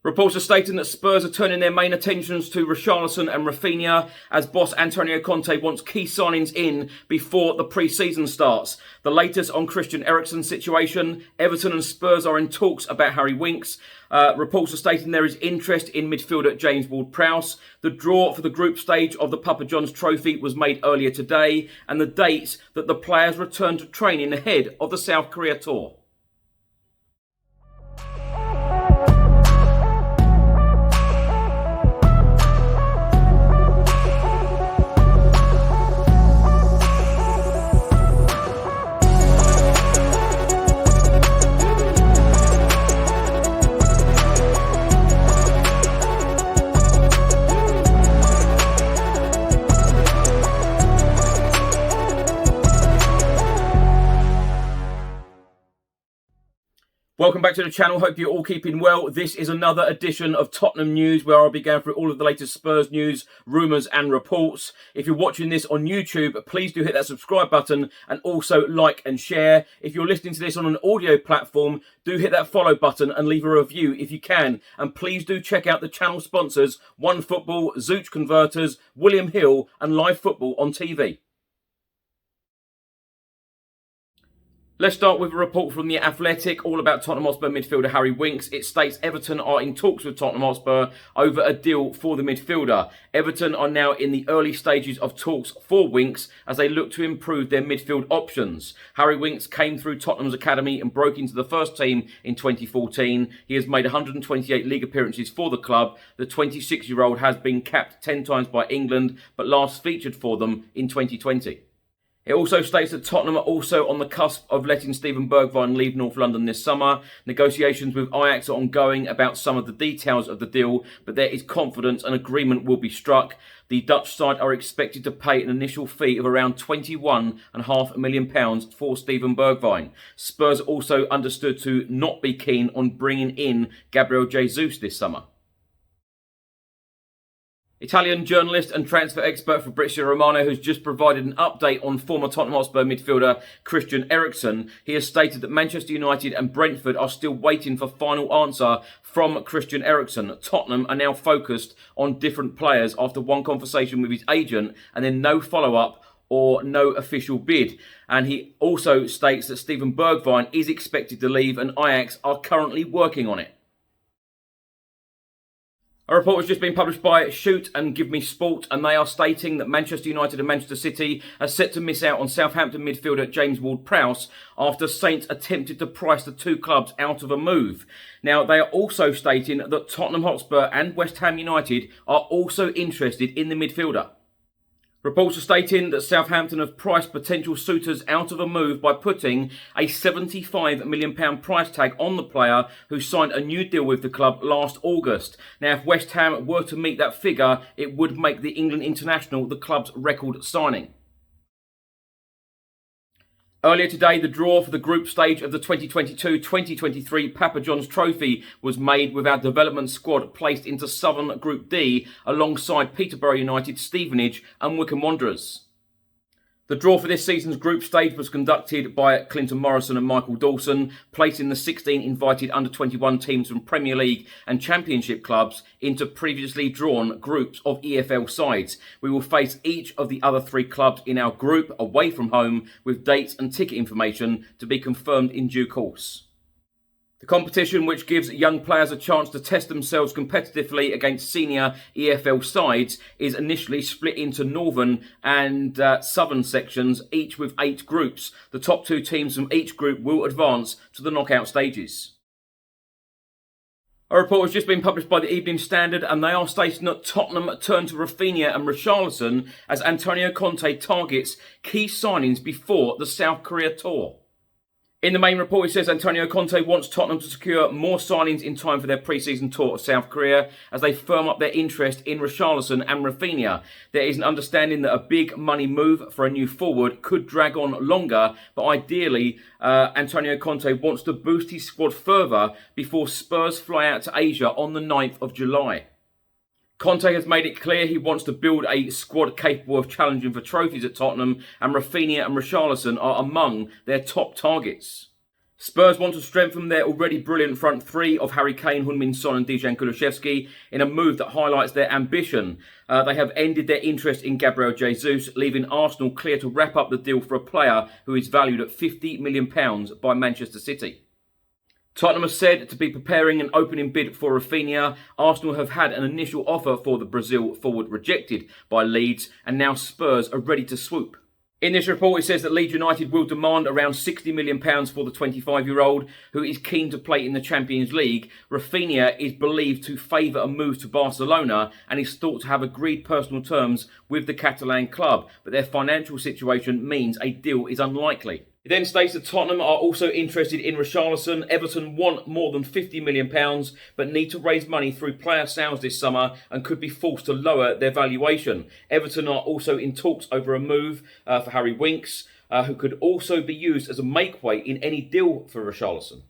Reports are stating that Spurs are turning their main attentions to Richarlison and Raphinha as boss Antonio Conte wants key signings in before the pre-season starts. The latest on Christian Eriksen's situation, Everton and Spurs are in talks about Harry Winks. Reports are stating there is interest in midfielder James Ward-Prowse. The draw for the group stage of the Papa John's Trophy was made earlier today, and the dates that the players return to training ahead of the South Korea tour. Welcome back to the channel. Hope you're all keeping well. This is another edition of Tottenham News, where I'll be going through all of the latest Spurs news, rumours and reports. If you're watching this on YouTube, please do hit that subscribe button and also like and share. If you're listening to this on an audio platform, do hit that follow button and leave a review if you can. And please do check out the channel sponsors, OneFootball, Zooch Converters, William Hill and Live Football on TV. Let's start with a report from The Athletic, all about Tottenham Hotspur midfielder Harry Winks. It states Everton are in talks with Tottenham Hotspur over a deal for the midfielder. Everton are now in the early stages of talks for Winks as they look to improve their midfield options. Harry Winks came through Tottenham's academy and broke into the first team in 2014. He has made 128 league appearances for the club. The 26-year-old has been capped 10 times by England, but last featured for them in 2020. It also states that Tottenham are also on the cusp of letting Steven Bergwijn leave North London this summer. Negotiations with Ajax are ongoing about some of the details of the deal, but there is confidence an agreement will be struck. The Dutch side are expected to pay an initial fee of around £21.5 million for Steven Bergwijn. Spurs also understood to not be keen on bringing in Gabriel Jesus this summer. Italian journalist and transfer expert Fabrizio Romano, who's just provided an update on former Tottenham Hotspur midfielder Christian Eriksen. He has stated that Manchester United and Brentford are still waiting for final answer from Christian Eriksen. Tottenham are now focused on different players after one conversation with his agent and then no follow-up or no official bid. And he also states that Steven Bergwijn is expected to leave and Ajax are currently working on it. A report has just been published by Shoot and Give Me Sport, and they are stating that Manchester United and Manchester City are set to miss out on Southampton midfielder James Ward-Prowse after Saints attempted to price the two clubs out of a move. Now, they are also stating that Tottenham Hotspur and West Ham United are also interested in the midfielder. Reports are stating that Southampton have priced potential suitors out of a move by putting a £75 million price tag on the player who signed a new deal with the club last August. Now, if West Ham were to meet that figure, it would make the England international the club's record signing. Earlier today, the draw for the group stage of the 2022-2023 Papa John's Trophy was made with our development squad placed into Southern Group D alongside Peterborough United, Stevenage and Wycombe Wanderers. The draw for this season's group stage was conducted by Clinton Morrison and Michael Dawson, placing the 16 invited under-21 teams from Premier League and Championship clubs into previously drawn groups of EFL sides. We will face each of the other three clubs in our group away from home, with dates and ticket information to be confirmed in due course. The competition, which gives young players a chance to test themselves competitively against senior EFL sides, is initially split into northern and southern sections, each with 8 groups. The top 2 teams from each group will advance to the knockout stages. A report has just been published by the Evening Standard, and they are stating that Tottenham turn to Raphinha and Richarlison as Antonio Conte targets key signings before the South Korea tour. In the main report, it says Antonio Conte wants Tottenham to secure more signings in time for their pre-season tour of South Korea as they firm up their interest in Richarlison and Raphinha. There is an understanding that a big money move for a new forward could drag on longer, but ideally, Antonio Conte wants to boost his squad further before Spurs fly out to Asia on the 9th of July. Conte has made it clear he wants to build a squad capable of challenging for trophies at Tottenham, and Raphinha and Richarlison are among their top targets. Spurs want to strengthen their already brilliant front three of Harry Kane, Heung-min Son and Dejan Kulusevski in a move that highlights their ambition. They have ended their interest in Gabriel Jesus, leaving Arsenal clear to wrap up the deal for a player who is valued at £50 million by Manchester City. Tottenham are said to be preparing an opening bid for Raphinha. Arsenal have had an initial offer for the Brazil forward rejected by Leeds, and now Spurs are ready to swoop. In this report, it says that Leeds United will demand around £60 million for the 25-year-old, who is keen to play in the Champions League. Raphinha is believed to favour a move to Barcelona and is thought to have agreed personal terms with the Catalan club, but their financial situation means a deal is unlikely. It then states that Tottenham are also interested in Richarlison. Everton want more than £50 million, but need to raise money through player sales this summer and could be forced to lower their valuation. Everton are also in talks over a move for Harry Winks, who could also be used as a makeweight in any deal for Richarlison.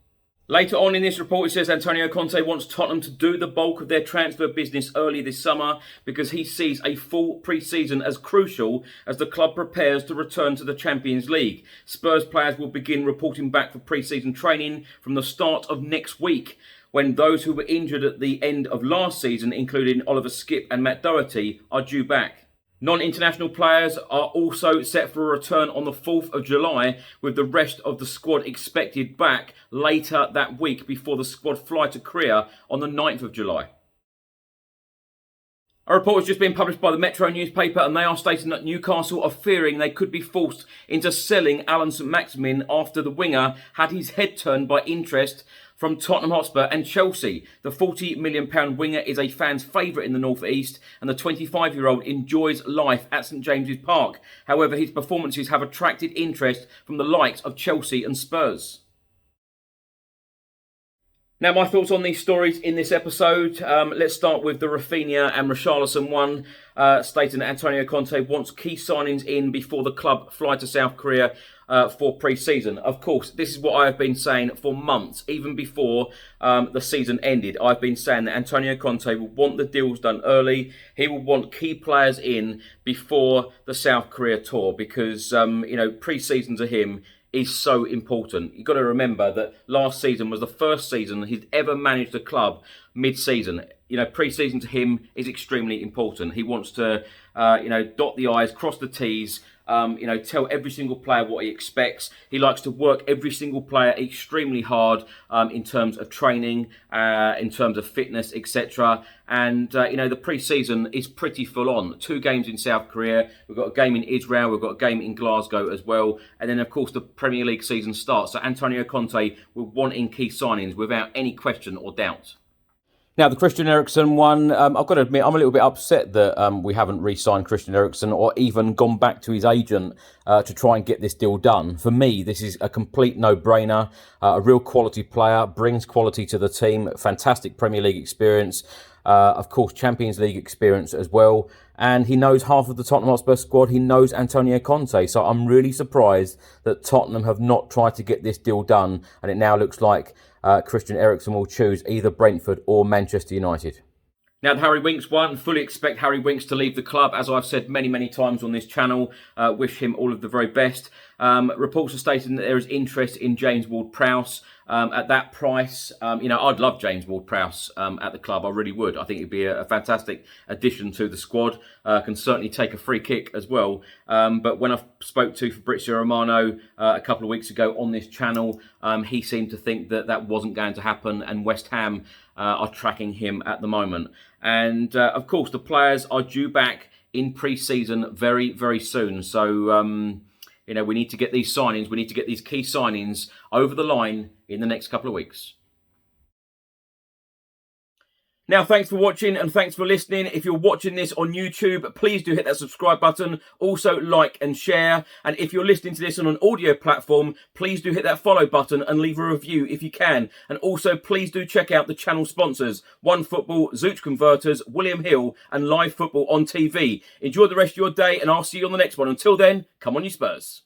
Later on in this report, it says Antonio Conte wants Tottenham to do the bulk of their transfer business early this summer because he sees a full pre-season as crucial as the club prepares to return to the Champions League. Spurs players will begin reporting back for pre-season training from the start of next week, when those who were injured at the end of last season, including Oliver Skipp and Matt Doherty, are due back. Non-international players are also set for a return on the 4th of July, with the rest of the squad expected back later that week before the squad fly to Korea on the 9th of July. A report has just been published by the Metro newspaper, and they are stating that Newcastle are fearing they could be forced into selling Alan St-Maximin after the winger had his head turned by interest from Tottenham Hotspur and Chelsea. The £40 million winger is a fan's favourite in the North East, and the 25-year-old enjoys life at St James's Park. However, his performances have attracted interest from the likes of Chelsea and Spurs. Now, my thoughts on these stories in this episode. Let's start with the Raphinha and Richarlison one, stating that Antonio Conte wants key signings in before the club fly to South Korea for pre-season. Of course, this is what I have been saying for months, even before the season ended. I've been saying that Antonio Conte will want the deals done early. He will want key players in before the South Korea tour because, pre-season to him is so important. You've got to remember that last season was the first season he's ever managed a club mid-season. Pre-season to him is extremely important. He wants to, dot the I's, cross the T's, tell every single player what he expects. He likes to work every single player extremely hard in terms of training, in terms of fitness, etc. And, the pre-season is pretty full on. 2 games in South Korea. We've got a game in Israel. We've got a game in Glasgow as well. And then, of course, the Premier League season starts. So Antonio Conte will want in key signings without any question or doubt. Now, the Christian Eriksen one, I've got to admit, I'm a little bit upset that we haven't re-signed Christian Eriksen or even gone back to his agent to try and get this deal done. For me, this is a complete no-brainer. A real quality player, brings quality to the team, fantastic Premier League experience, of course, Champions League experience as well. And he knows half of the Tottenham Hotspur squad. He knows Antonio Conte. So I'm really surprised that Tottenham have not tried to get this deal done. And it now looks like Christian Eriksen will choose either Brentford or Manchester United. Now, the Harry Winks one, fully expect Harry Winks to leave the club. As I've said many, many times on this channel, wish him all of the very best. Reports are stating that there is interest in James Ward-Prowse at that price. I'd love James Ward-Prowse at the club. I really would. I think it'd be a fantastic addition to the squad. Can certainly take a free kick as well. But when I spoke to Fabrizio Romano a couple of weeks ago on this channel, he seemed to think that that wasn't going to happen, and West Ham are tracking him at the moment. And of course, the players are due back in pre-season very, very soon. So, we need to get these signings. We need to get these key signings over the line in the next couple of weeks. Now, thanks for watching and thanks for listening. If you're watching this on YouTube, please do hit that subscribe button. Also, like and share. And if you're listening to this on an audio platform, please do hit that follow button and leave a review if you can. And also, please do check out the channel sponsors, OneFootball, Zooch Converters, William Hill, and Live Football on TV. Enjoy the rest of your day, and I'll see you on the next one. Until then, come on you Spurs.